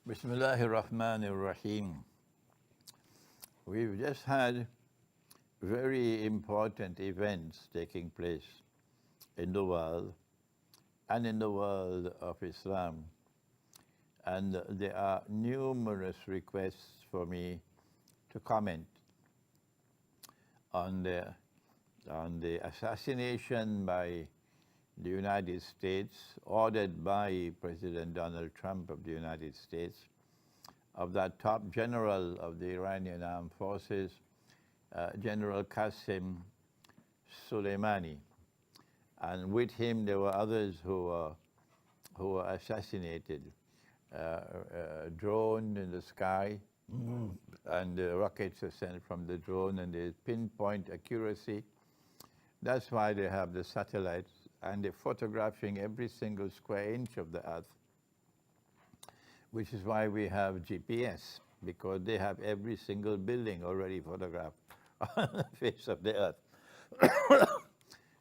Bismillahir Rahmanir Rahim. We've just had very important events taking place in the world and in the world of Islam. And there are numerous requests for me to comment on the assassination by the United States, ordered by President Donald Trump of the United States, of that top general of the Iranian armed forces, General Qasem Soleimani. And with him there were others who were assassinated, drone in the sky, and the rockets are sent from the drone, and there's pinpoint accuracy. That's why they have the satellites, and they're photographing every single square inch of the earth, which is why we have GPS, because they have every single building already photographed on the face of the earth.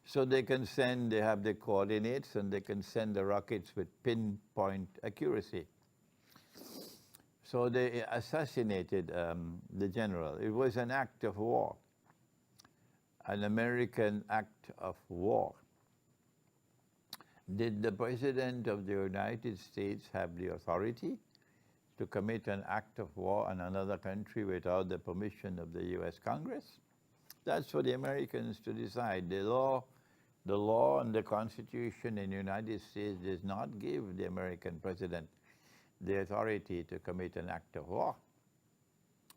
So they can send, they have the coordinates, and they can send the rockets with pinpoint accuracy. So they assassinated the general. It was an act of war, an American act of war. Did the President of the United States have the authority to commit an act of war on another country without the permission of the US Congress? That's for the Americans to decide. The law and the Constitution in the United States does not give the American President the authority to commit an act of war,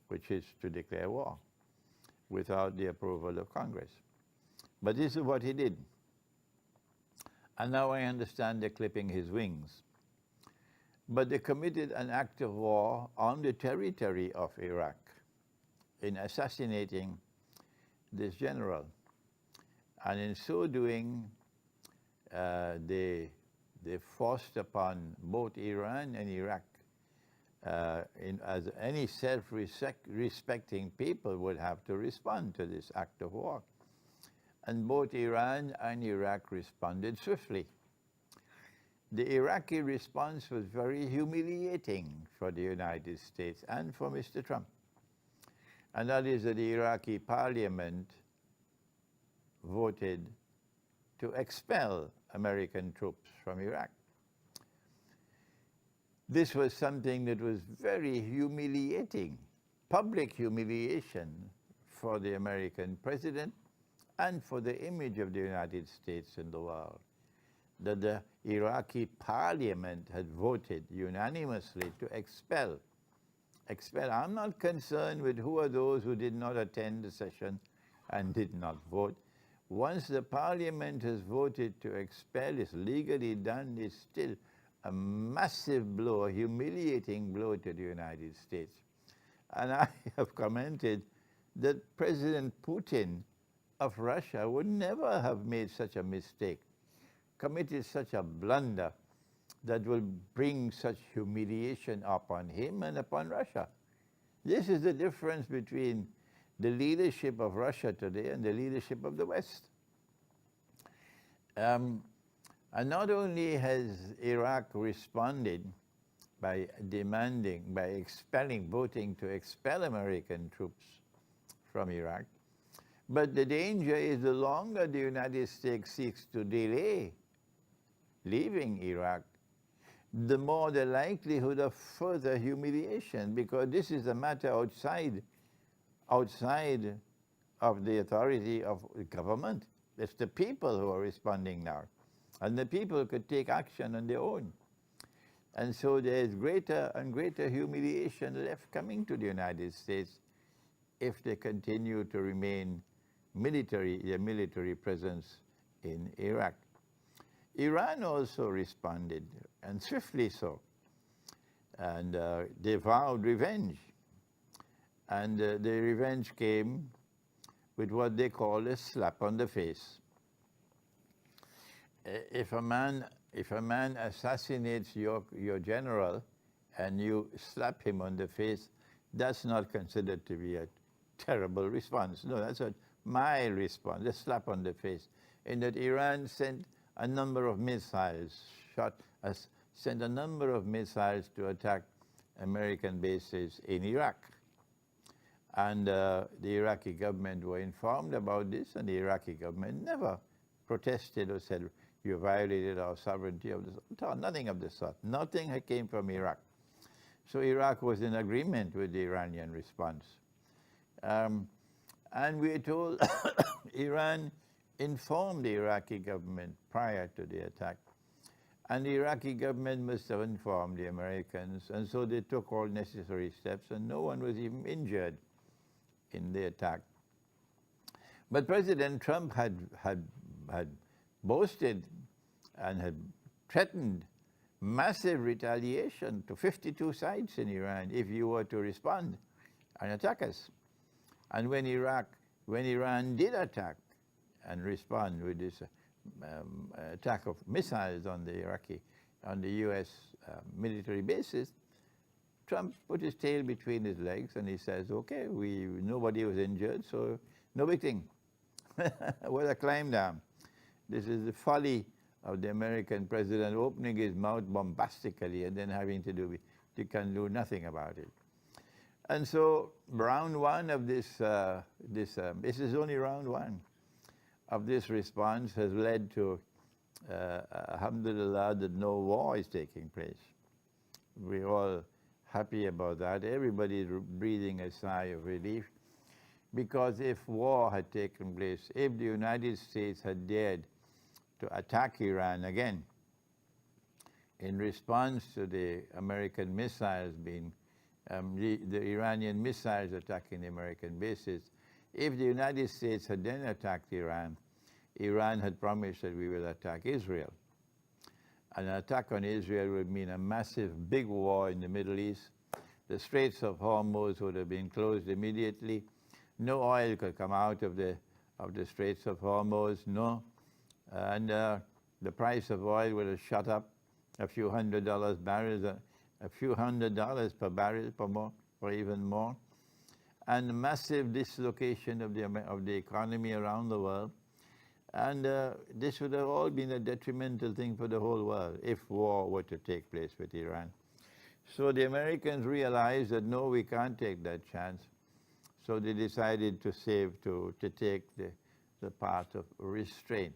which is to declare war without the approval of Congress. But this is what he did. And now I understand they're clipping his wings. But they committed an act of war on the territory of Iraq in assassinating this general. And in so doing, they forced upon both Iran and Iraq, as any self-respecting people would have to respond to this act of war. And both Iran and Iraq responded swiftly. The Iraqi response was very humiliating for the United States and for Mr. Trump. And that is that the Iraqi parliament voted to expel American troops from Iraq. This was something that was very humiliating, public humiliation for the American president and for the image of the United States in the world, that the Iraqi parliament had voted unanimously to expel. I'm not concerned with who are those who did not attend the session and did not vote. Once the parliament has voted to expel, it's legally done, it's still a massive blow, a humiliating blow to the United States. And I have commented that President Putin of Russia would never have made such a mistake, committed such a blunder that will bring such humiliation upon him and upon Russia. This is the difference between the leadership of Russia today and the leadership of the West. And not only has Iraq responded by demanding, by expelling, voting to expel American troops from Iraq, but the danger is the longer the United States seeks to delay leaving Iraq, the more the likelihood of further humiliation, because this is a matter outside of the authority of the government. It's the people who are responding now, and the people could take action on their own. And so there is greater and greater humiliation left coming to the United States if they continue to remain their military presence in Iraq. Iran also responded, and swiftly so, and they vowed revenge. And the revenge came with what they call a slap on the face. If a man assassinates your general and you slap him on the face, that's not considered to be a terrible response. No, that's a mild response, a slap on the face. In that Iran sent a number of missiles, sent a number of missiles to attack American bases in Iraq. And the Iraqi government were informed about this, and the Iraqi government never protested or said, you violated our sovereignty of this. Nothing of the sort. Nothing had came from Iraq. So Iraq was in agreement with the Iranian response. And we are told Iran informed the Iraqi government prior to the attack. And the Iraqi government must have informed the Americans, and so they took all necessary steps, and no one was even injured in the attack. But President Trump had boasted and had threatened massive retaliation to 52 sites in Iran if you were to respond and attack us. And when Iran did attack and respond with this attack of missiles on the US military bases, Trump put his tail between his legs and he says, okay, nobody was injured, so no big thing. What a climb down. This is the folly of the American president opening his mouth bombastically and then having to do, he can do nothing about it. And so round one of this is only round one of this response has led to, alhamdulillah, that no war is taking place. We're all happy about that. Everybody's breathing a sigh of relief, because if war had taken place, if the United States had dared to attack Iran again in response to the American missiles being, the Iranian missiles attacking the American bases, if the United States had then attacked Iran, Iran had promised that we will attack Israel. An attack on Israel would mean a massive big war in the Middle East. The Straits of Hormuz would have been closed immediately. No oil could come out of the Straits of Hormuz, no. And the price of oil would have shot up a few $100 barrels, a few $100 per barrel, per more, or even more. And massive dislocation of the economy around the world. And this would have all been a detrimental thing for the whole world if war were to take place with Iran. So the Americans realized that no, we can't take that chance. So they decided to take the path of restraint.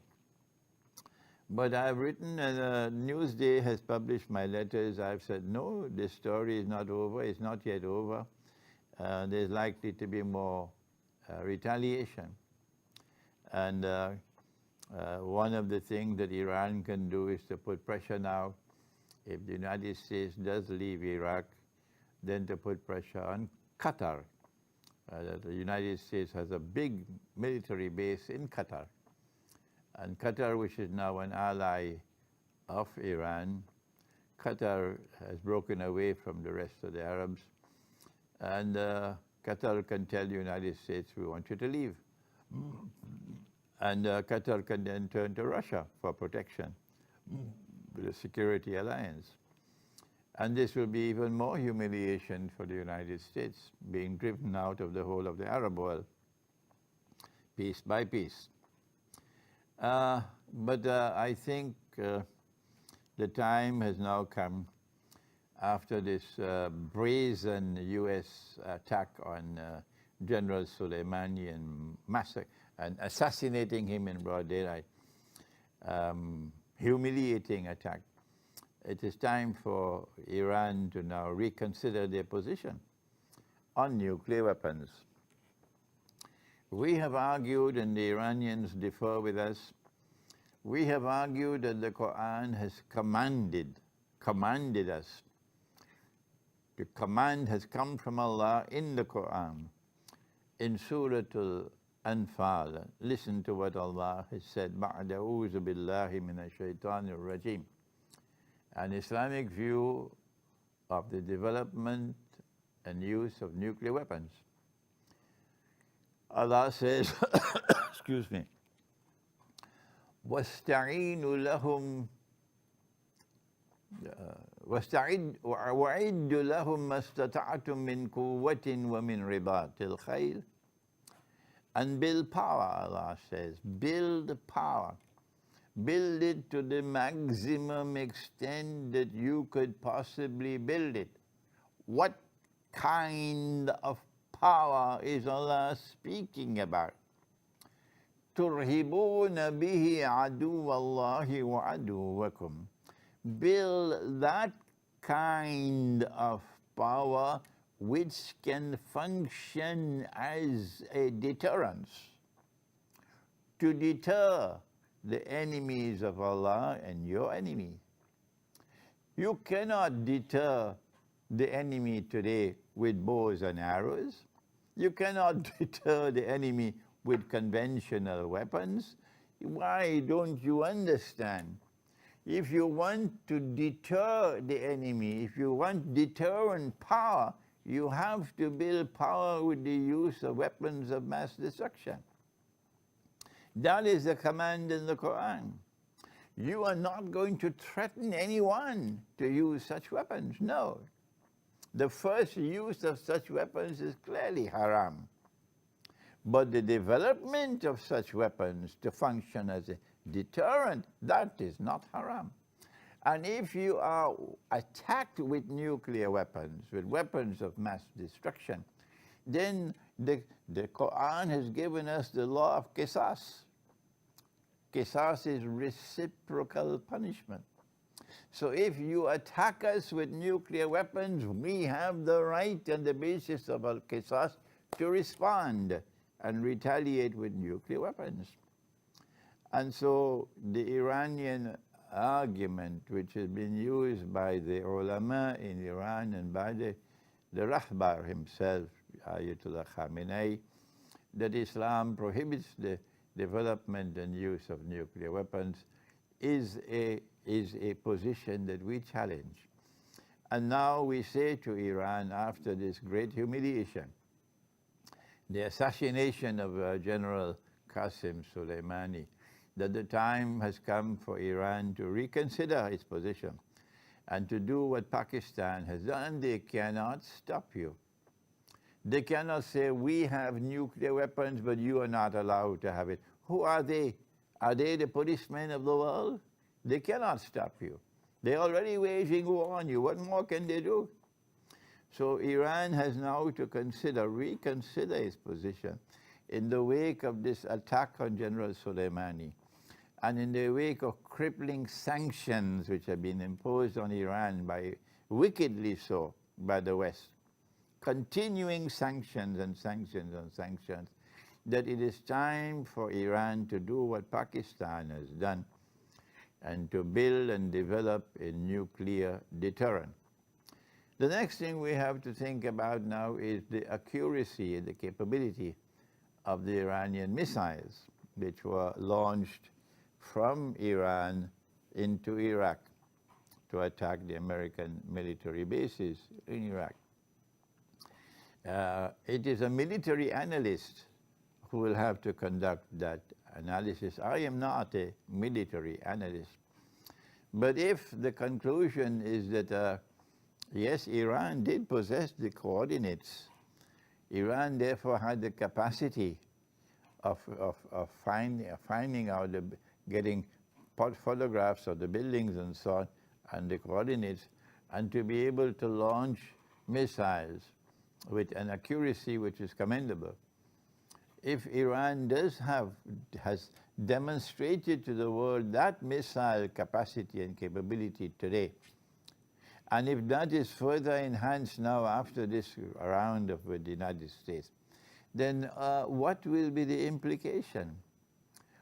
But I've written, and Newsday has published my letters. I've said, no, this story is not over. It's not yet over. There's likely to be more retaliation. And one of the things that Iran can do is to put pressure now, if the United States does leave Iraq, then to put pressure on Qatar. The United States has a big military base in Qatar. And Qatar, which is now an ally of Iran, Qatar has broken away from the rest of the Arabs. And Qatar can tell the United States, we want you to leave. And Qatar can then turn to Russia for protection, the security alliance. And this will be even more humiliation for the United States, being driven out of the whole of the Arab world, piece by piece. But I think the time has now come, after this brazen US attack on General Soleimani and assassinating him in broad daylight, humiliating attack. It is time for Iran to now reconsider their position on nuclear weapons. We have argued, and the Iranians differ with us, we have argued that the Quran has commanded us. The command has come from Allah in the Quran, in Surah Al-Anfal. Listen to what Allah has said, بَعْدَ أَعُوذُ بِاللَّهِ مِنَ الشَّيْطَانِ الرَّجِيمِ. An Islamic view of the development and use of nuclear weapons. Allah says, excuse me, وَاسْتَعِينُوا لَهُمْ وَأَعِدُّ لَهُمْ مَا اسْتَطَعْتُم مِّن قُوَّةٍ وَمِن رِبَاطِ الْخَيْلِ. And build power, Allah says, build power. Build it to the maximum extent that you could possibly build it. what kind of power is Allah speaking about? تُرْهِبُونَ بِهِ عَدُوَّ اللَّهِ وَعَدُوَّكُمْ. Build that kind of power which can function as a deterrence to deter the enemies of Allah and your enemy. You cannot deter the enemy today with bows and arrows. You cannot deter the enemy with conventional weapons. Why don't you understand? If you want to deter the enemy, if you want deterrent power, you have to build power with the use of weapons of mass destruction. That is the command in the Quran. You are not going to threaten anyone to use such weapons. No. The first use of such weapons is clearly haram. But the development of such weapons to function as a deterrent, that is not haram. And if you are attacked with nuclear weapons, with weapons of mass destruction, then the Quran has given us the law of qisas. Qisas is reciprocal punishment. So if you attack us with nuclear weapons, we have the right on the basis of al-qisas to respond and retaliate with nuclear weapons. And so the Iranian argument, which has been used by the ulama in Iran and by the Rahbar himself, Ayatollah Khamenei, that Islam prohibits the development and use of nuclear weapons, is a position that we challenge. And now we say to Iran, after this great humiliation, the assassination of General Qasem Soleimani, that the time has come for Iran to reconsider its position and to do what Pakistan has done. They cannot stop you. They cannot say, we have nuclear weapons, but you are not allowed to have it. Who are they? Are they the policemen of the world? They cannot stop you. They're already waging war on you. What more can they do? So Iran has now to reconsider its position in the wake of this attack on General Soleimani, and in the wake of crippling sanctions which have been imposed on Iran wickedly so, by the West. Continuing sanctions and sanctions and sanctions, that it is time for Iran to do what Pakistan has done and to build and develop a nuclear deterrent. The next thing we have to think about now is the accuracy and the capability of the Iranian missiles, which were launched from Iran into Iraq to attack the American military bases in Iraq. It is a military analyst who will have to conduct that analysis. I am not a military analyst. But if the conclusion is that, yes, Iran did possess the coordinates, Iran therefore had the capacity of finding out, getting photographs of the buildings and so on, and the coordinates, and to be able to launch missiles with an accuracy which is commendable. If Iran has demonstrated to the world that missile capacity and capability today, and if that is further enhanced now after this round with the United States, then what will be the implication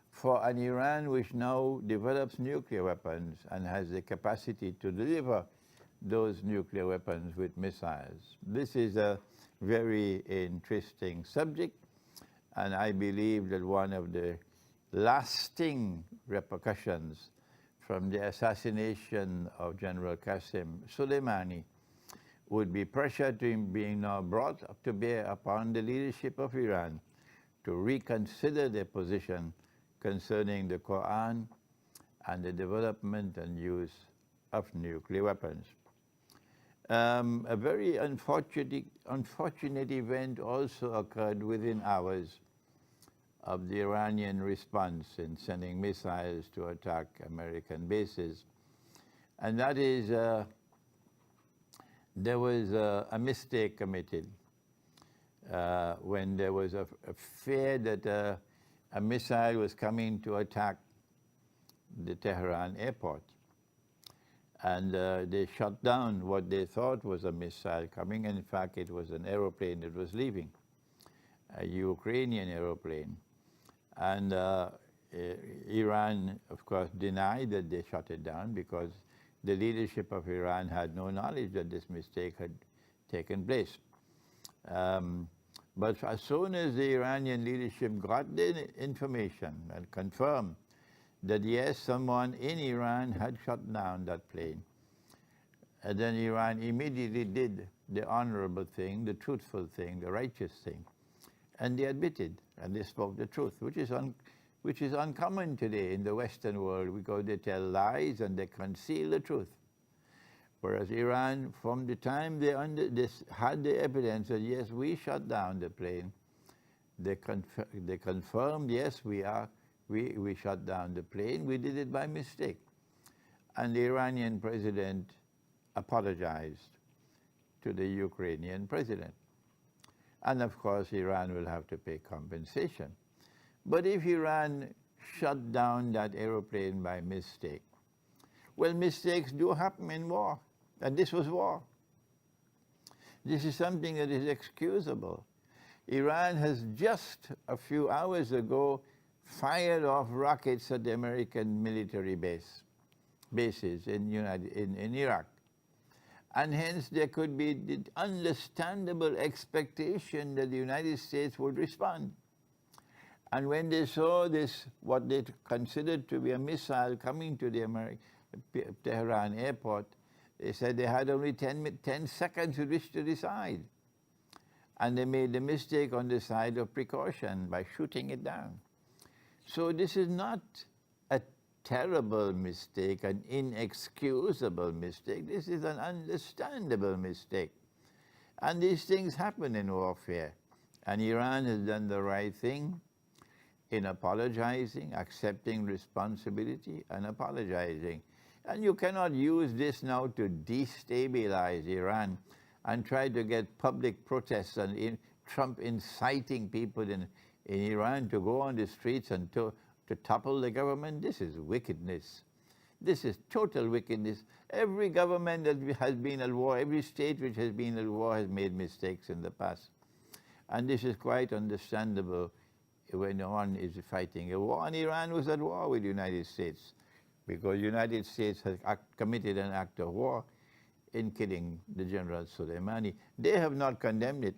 for an Iran which now develops nuclear weapons and has the capacity to deliver those nuclear weapons with missiles? This is a very interesting subject, and I believe that one of the lasting repercussions from the assassination of General Qasem Soleimani would be pressure being now brought up to bear upon the leadership of Iran to reconsider their position concerning the Quran and the development and use of nuclear weapons. A very unfortunate event also occurred within hours of the Iranian response in sending missiles to attack American bases. And that is there was a mistake committed when there was a fear that a missile was coming to attack the Tehran airport. And they shut down what they thought was a missile coming. And in fact, it was an aeroplane that was leaving, a Ukrainian aeroplane. And Iran, of course, denied that they shut it down because the leadership of Iran had no knowledge that this mistake had taken place. But as soon as the Iranian leadership got the information and confirmed that yes, someone in Iran had shut down that plane, and then Iran immediately did the honorable thing, the truthful thing, the righteous thing. And they admitted, and they spoke the truth, which is uncommon today in the Western world, because they tell lies and they conceal the truth. Whereas Iran, from the time they had the evidence that yes, we shut down the plane, they confirmed, yes, we shut down the plane, we did it by mistake. And the Iranian president apologized to the Ukrainian president. And of course, Iran will have to pay compensation. But if Iran shut down that aeroplane by mistake, well, mistakes do happen in war, and this was war. This is something that is excusable. Iran has just a few hours ago fired off rockets at the American military bases in Iraq. And hence there could be the understandable expectation that the United States would respond. And when they saw this, what they considered to be a missile coming to the Tehran airport, they said they had only 10 seconds with which to decide. And they made the mistake on the side of precaution by shooting it down. So this is not a terrible mistake, an inexcusable mistake. This is an understandable mistake. And these things happen in warfare. And Iran has done the right thing in apologizing, accepting responsibility, and apologizing. And you cannot use this now to destabilize Iran and try to get public protests and Trump inciting people in Iran to go on the streets and to topple the government. This is wickedness. This is total wickedness. Every government that has been at war, every state which has been at war has made mistakes in the past. And this is quite understandable when one is fighting a war. And Iran was at war with the United States because the United States has committed an act of war in killing the General Soleimani. They have not condemned it.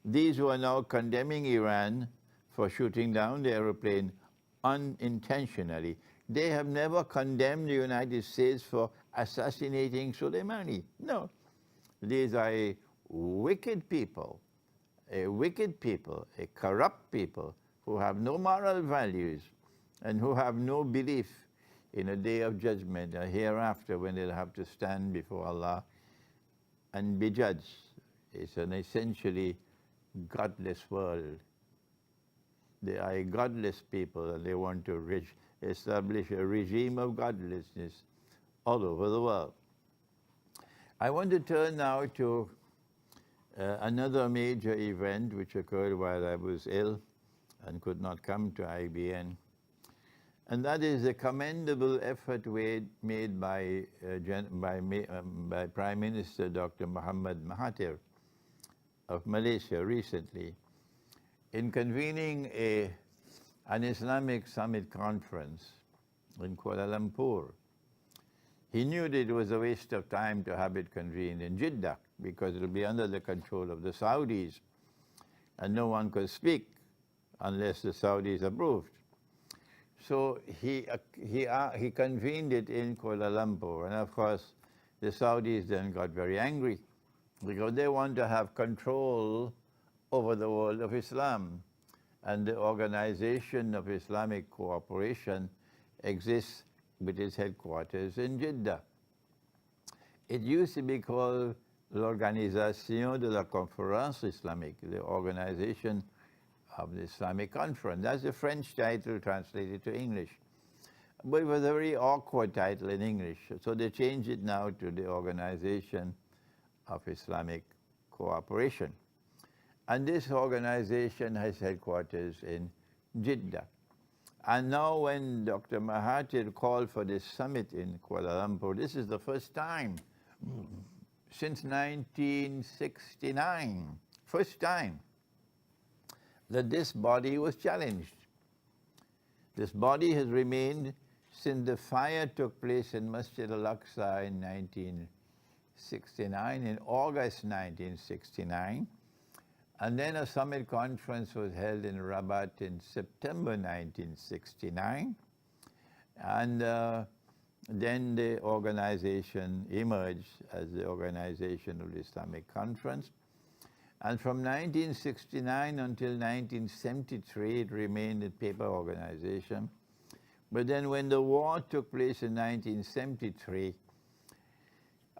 These who are now condemning Iran for shooting down the aeroplane unintentionally, they have never condemned the United States for assassinating Soleimani. No, these are a wicked people, a corrupt people who have no moral values and who have no belief in a day of judgment, a hereafter when they'll have to stand before Allah and be judged. It's an essentially godless world. They are a godless people and they want to establish a regime of godlessness all over the world. I want to turn now to another major event which occurred while I was ill and could not come to IBN. And that is the commendable effort made by Prime Minister Dr. Muhammad Mahathir of Malaysia recently in convening an Islamic Summit conference in Kuala Lumpur. He knew that it was a waste of time to have it convened in Jeddah because it will be under the control of the Saudis and no one could speak unless the Saudis approved. So he convened it in Kuala Lumpur, and of course the Saudis then got very angry because they want to have control over the world of Islam, and the Organization of Islamic Cooperation exists with its headquarters in Jeddah. It used to be called l'Organisation de la Conférence Islamique, the Organization of the Islamic Conference. That's the French title translated to English. But it was a very awkward title in English, so they changed it now to the Organization of Islamic Cooperation. And this organization has headquarters in Jeddah. And now when Dr. Mahathir called for this summit in Kuala Lumpur, this is the first time since 1969, first time that this body was challenged. This body has remained since the fire took place in Masjid al-Aqsa in 1969, in August 1969. And then a summit conference was held in Rabat in September 1969. And then the organization emerged as the Organization of the Islamic Conference. And from 1969 until 1973, it remained a paper organization. But then when the war took place in 1973,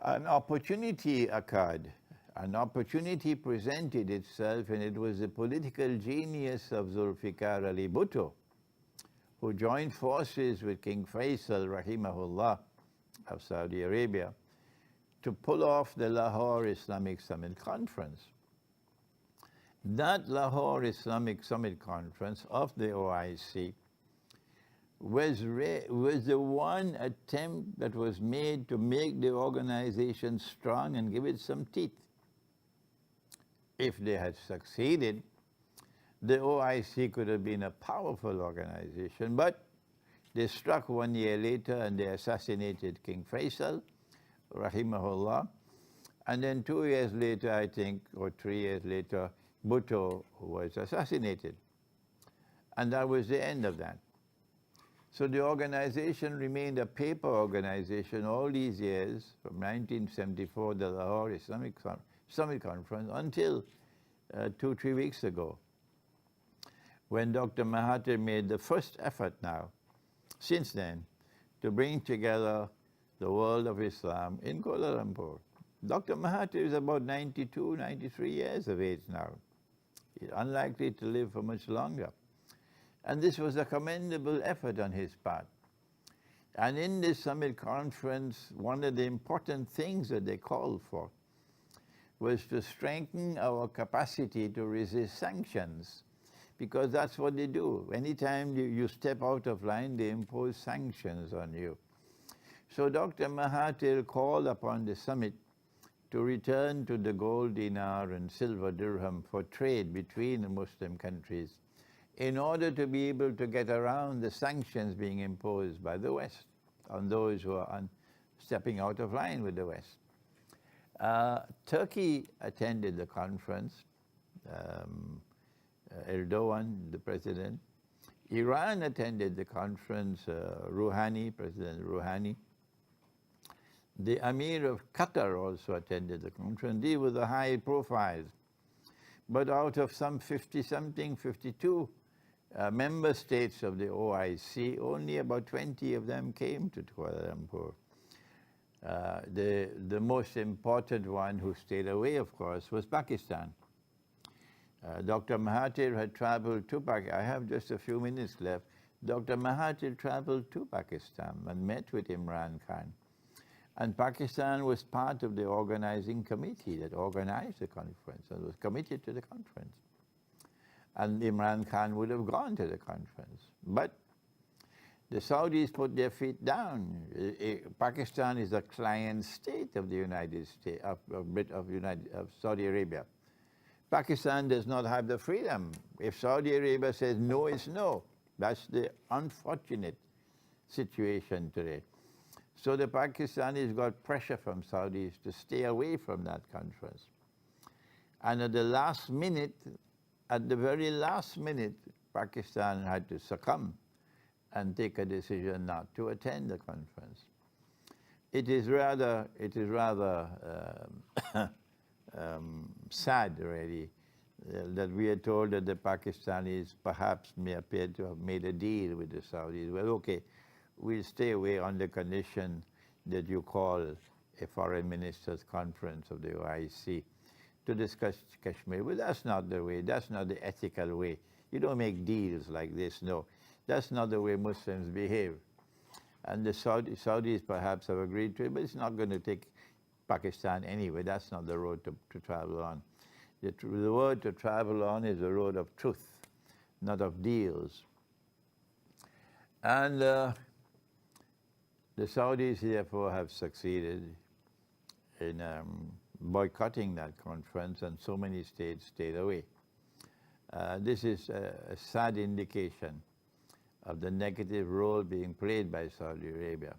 an opportunity occurred. An opportunity presented itself, and it was the political genius of Zulfikar Ali Bhutto, who joined forces with King Faisal, rahimahullah, of Saudi Arabia, to pull off the Lahore Islamic Summit Conference. That Lahore Islamic Summit Conference of the OIC was the one attempt that was made to make the organization strong and give it some teeth. If they had succeeded, the OIC could have been a powerful organization, but they struck 1 year later and they assassinated King Faisal, rahimahullah, and then 2 years later, I think, or 3 years later, Bhutto was assassinated. And that was the end of that. So the organization remained a paper organization all these years, from 1974, the Lahore Islamic Summit Conference, until 2-3 weeks ago, when Dr. Mahathir made the first effort now, since then, to bring together the world of Islam in Kuala Lumpur. Dr. Mahathir is about 92, 93 years of age now. He's unlikely to live for much longer. And this was a commendable effort on his part. And in this summit conference, one of the important things that they called for was to strengthen our capacity to resist sanctions, because that's what they do. Anytime you step out of line, they impose sanctions on you. So Dr. Mahathir called upon the summit to return to the gold dinar and silver dirham for trade between the Muslim countries in order to be able to get around the sanctions being imposed by the West on those who are stepping out of line with the West. Turkey attended the conference, Erdogan, the president. Iran attended the conference, Rouhani, President Rouhani. The Emir of Qatar also attended the conference. These were the high profiles. But out of some 50-something, 52 member states of the OIC, only about 20 of them came to Kuala Lumpur. The most important one who stayed away, of course, was Pakistan. Dr. Mahathir had traveled to Pakistan. I have just a few minutes left. Dr. Mahathir traveled to Pakistan and met with Imran Khan. And Pakistan was part of the organizing committee that organized the conference and was committed to the conference. And Imran Khan would have gone to the conference. But the Saudis put their feet down. Pakistan is a client state of the United States, of Saudi Arabia. Pakistan does not have the freedom. If Saudi Arabia says no, it's no. That's the unfortunate situation today. So the Pakistanis got pressure from Saudis to stay away from that conference. And at the last minute, at the very last minute, Pakistan had to succumb and take a decision not to attend the conference. It is rather sad, really, that we are told that the Pakistanis perhaps may appear to have made a deal with the Saudis. Well, okay, we'll stay away on the condition that you call a foreign ministers conference of the OIC to discuss Kashmir. But that's not the way, that's not the ethical way. You don't make deals like this, no. That's not the way Muslims behave. And the Saudis perhaps have agreed to it, but it's not going to take Pakistan anyway. That's not the road to travel on. The road to travel on is the road of truth, not of deals. And the Saudis, therefore, have succeeded in boycotting that conference, and so many states stayed away. This is a sad indication of the negative role being played by Saudi Arabia.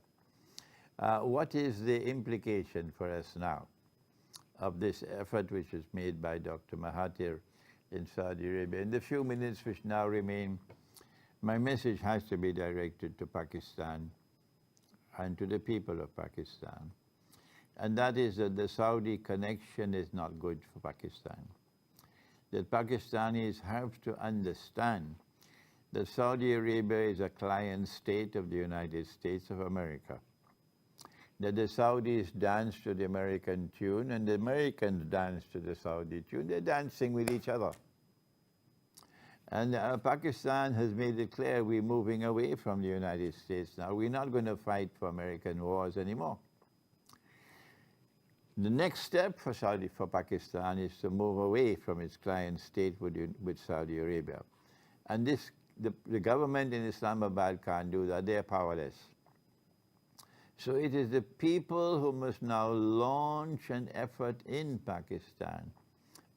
What is the implication for us now of this effort which is made by Dr. Mahathir in Saudi Arabia? In the few minutes which now remain, my message has to be directed to Pakistan and to the people of Pakistan. And that is that the Saudi connection is not good for Pakistan. That Pakistanis have to understand that Saudi Arabia is a client state of the United States of America. That the Saudis dance to the American tune and the Americans dance to the Saudi tune. They're dancing with each other. And Pakistan has made it clear we're moving away from the United States now. We're not going to fight for American wars anymore. The next step for Pakistan is to move away from its client state with Saudi Arabia. And the government in Islamabad can't do that. They're powerless. So it is the people who must now launch an effort in Pakistan,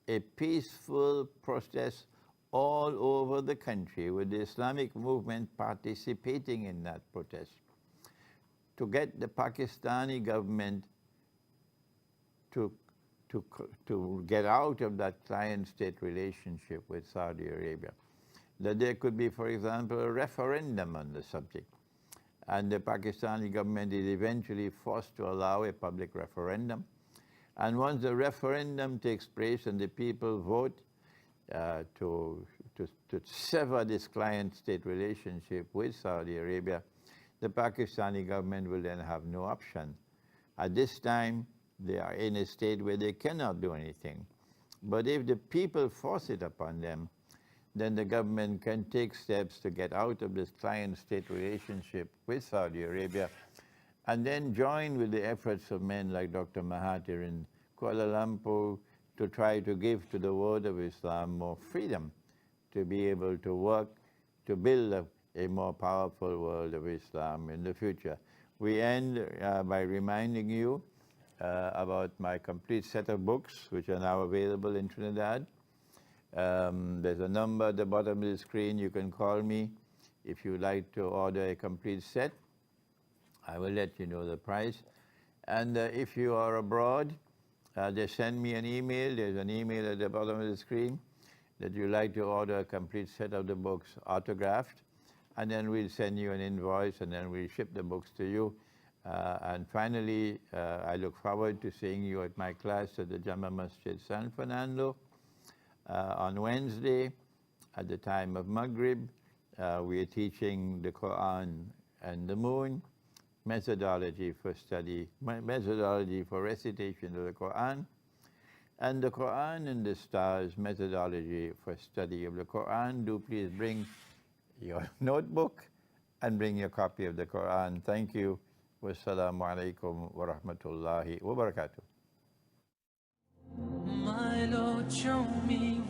a peaceful protest all over the country with the Islamic movement participating in that protest, to get the Pakistani government to get out of that client-state relationship with Saudi Arabia. That there could be, for example, a referendum on the subject. And the Pakistani government is eventually forced to allow a public referendum. And once the referendum takes place and the people vote to sever this client-state relationship with Saudi Arabia, the Pakistani government will then have no option. At this time, they are in a state where they cannot do anything. But if the people force it upon them, then the government can take steps to get out of this client-state relationship with Saudi Arabia and then join with the efforts of men like Dr. Mahathir in Kuala Lumpur to try to give to the world of Islam more freedom to be able to work to build a more powerful world of Islam in the future. We end by reminding you about my complete set of books, which are now available in Trinidad. There's a number at the bottom of the screen. You can call me if you like to order a complete set. I will let you know the price. And if you are abroad, just send me an email. There's an email at the bottom of the screen that you'd like to order a complete set of the books autographed. And then we'll send you an invoice, and then we'll ship the books to you. And finally, I look forward to seeing you at my class at the Jama Masjid San Fernando on Wednesday at the time of Maghrib. We are teaching the Quran and the moon, methodology for study, methodology for recitation of the Quran, and the Quran and the stars, methodology for study of the Quran. Do please bring your notebook and bring your copy of the Quran. Thank you. Wassalamu alaikum wa rahmatullahi wa barakatuh. My Lord, show me